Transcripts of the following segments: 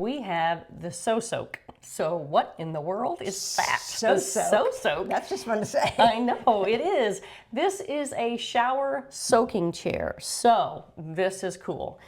We have the SoSoak. So what in the world is that? SoSoak. SoSoak. That's just fun to say. I know, it is. This is a shower soaking chair. So this is cool.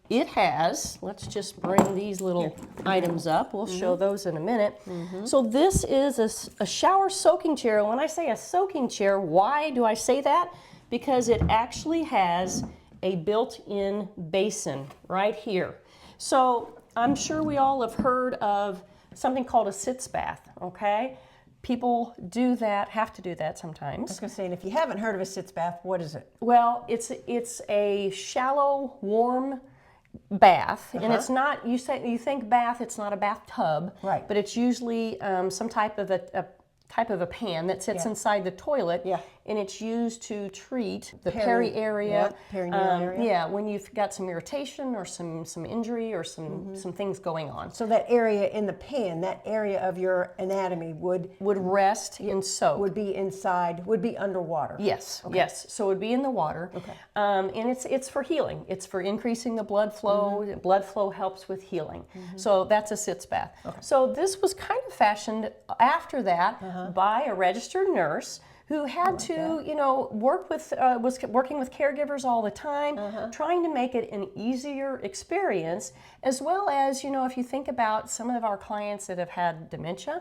It has, let's just bring these little items up. We'll show those in a minute. So this is a shower soaking chair. When I say a soaking chair, why do I say that? Because it actually has a built-in basin right here. So I'm sure we all have heard of something called a sitz bath, okay? People do that, have to do that sometimes. I was going to say, and if you haven't heard of a sitz bath, what is it? Well, it's a shallow, warm bath, and it's not, you think bath, it's not a bathtub, right? But it's usually some type of a pan that sits inside the toilet, and it's used to treat the peri area, perineal area. when you've got some irritation or some injury or some things going on. So that area in the pan, that area of your anatomy would rest and soak. Would be inside, would be underwater. Yes, yes. So it would be in the water. Okay. And it's for healing. It's for increasing the blood flow. Blood flow helps with healing. So that's a sitz bath. Okay. So this was kind of fashioned after that by a registered nurse who had to, was working with caregivers all the time, trying to make it an easier experience, as well as, if you think about some of our clients that have had dementia,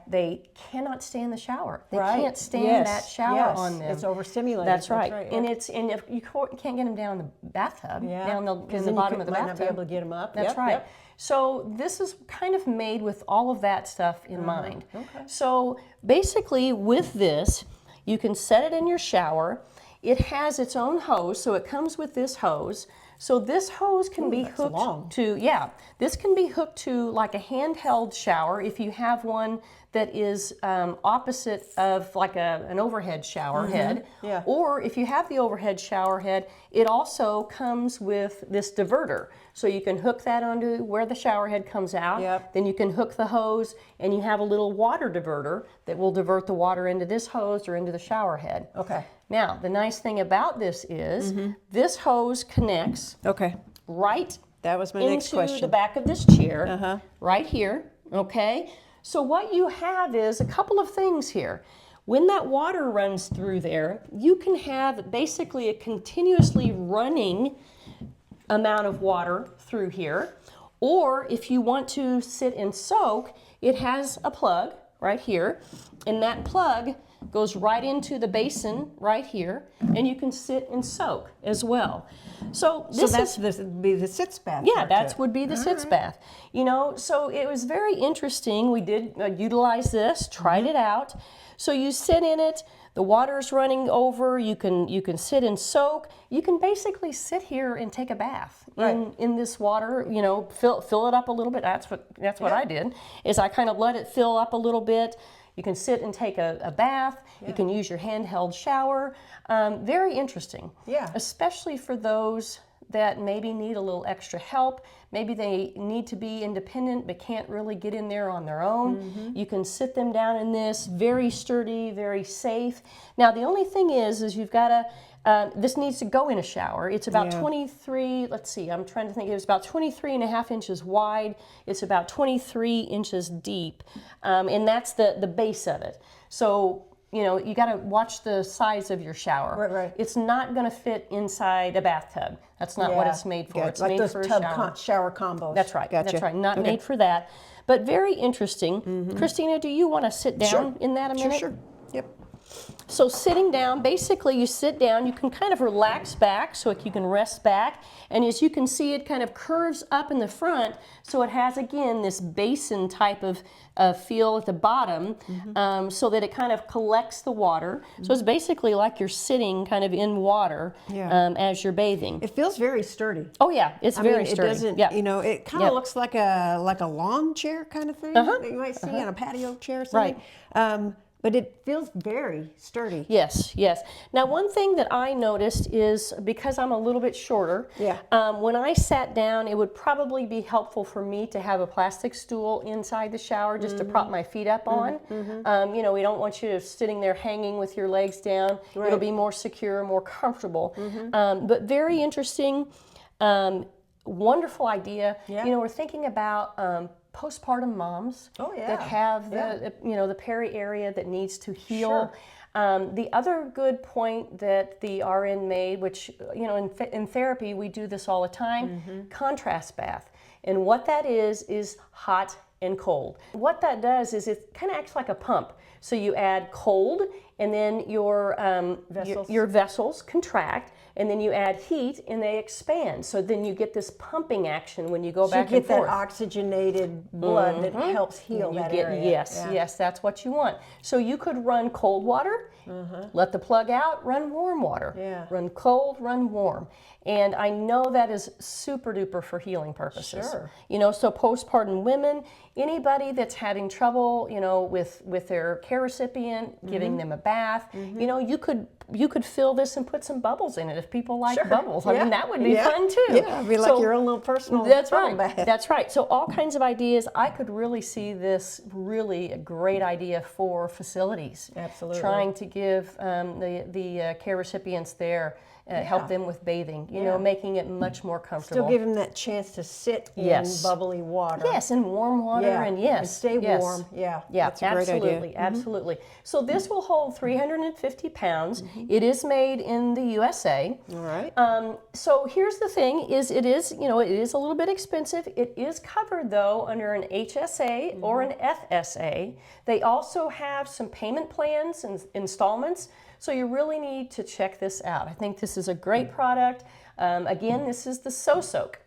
they cannot stay in the shower. They can't stand that shower on them. It's overstimulated. That's right. And if you can't get them down in the bathtub, down in the bottom of the bathtub. Might not be able to get them up. That's right. So this is kind of made with all of that stuff in mind. Okay. So basically with this, you can set it in your shower. It has its own hose, so it comes with this hose. So this hose can be hooked to, this can be hooked to like a handheld shower if you have one that is opposite of like an overhead shower head. Or if you have the overhead shower head, it also comes with this diverter. So you can hook that onto where the shower head comes out. Then you can hook the hose and you have a little water diverter that will divert the water into this hose or into the shower head. Okay. Now, the nice thing about this is this hose connects right that was my next question. into the back of this chair, right here, okay? So what you have is a couple of things here. When that water runs through there, you can have basically a continuously running amount of water through here. Or if you want to sit and soak, it has a plug right here, and that plug goes right into the basin right here, and you can sit and soak as well. So this would be the sitz bath. Yeah, that would be the sitz bath. So it was very interesting. We did utilize this, tried it out. So you sit in it, the water's running over, you can sit and soak. You can basically sit here and take a bath in this water, fill it up a little bit. That's what I did, is I kind of let it fill up a little bit. You can sit and take a bath. You can use your handheld shower. Very interesting. Yeah. Especially for those that maybe need a little extra help. Maybe they need to be independent but can't really get in there on their own. You can sit them down in this, very sturdy, very safe. Now the only thing is you've got to, this needs to go in a shower. It's about 23, let's see, I'm trying to think, it was about 23.5 inches wide. It's about 23 inches deep, and that's the base of it. So, you got to watch the size of your shower. Right. It's not going to fit inside a bathtub. That's not what it's made for. It's like made those for a tub shower combos. That's right. Gotcha. That's right. Not made for that. But very interesting. Christina, do you want to sit down in that a minute? Sure. Yep. So sitting down, basically you sit down, you can kind of relax back so you can rest back, and as you can see it kind of curves up in the front, so it has again this basin type of feel at the bottom, so that it kind of collects the water. So it's basically like you're sitting kind of in water as you're bathing. It feels very sturdy. Oh yeah, it's very sturdy. It doesn't, it kind of looks like a lawn chair kind of thing that you might see on a patio chair or something. Right. But it feels very sturdy. Yes, yes. Now, one thing that I noticed is, because I'm a little bit shorter, when I sat down, it would probably be helpful for me to have a plastic stool inside the shower just to prop my feet up on. We don't want you sitting there hanging with your legs down. It'll be more secure, more comfortable. But very interesting. wonderful idea. Yeah. You know, we're thinking about postpartum moms Oh, yeah. that have the you know, the peri area that needs to heal. The other good point that the RN made, which, you know, in therapy we do this all the time, contrast bath. And what that is hot and cold. What that does is it kind of acts like a pump. So you add cold, and then your vessels contract, and then you add heat, and they expand. So then you get this pumping action when you go back and forth. You get that oxygenated blood that helps heal that area. Yes, yes, that's what you want. So you could run cold water, let the plug out, run warm water. Yeah. Run cold, run warm. And I know that is super duper for healing purposes. Sure. You know, so postpartum women, anybody that's having trouble, you know, with their care recipient, giving them a bath, you know, you could fill this and put some bubbles in it if people like bubbles. I mean, that would be fun too. Yeah, it'd be like your own little personal That's bubble right. bath. That's right. So all kinds of ideas. I could really see this really a great idea for facilities. Absolutely. Trying to give the care recipients there, help them with bathing, you know, making it much more comfortable. Still give them that chance to sit in bubbly water. Yes, in warm water, and and stay warm. Yeah, that's a great idea. Absolutely, absolutely. So this will hold 350 pounds. It is made in the USA. All right. So here's the thing: it is you know, it is a little bit expensive. It is covered though under an HSA or an FSA. They also have some payment plans and installments. So you really need to check this out. I think this is a great product. Again, this is the SoSoak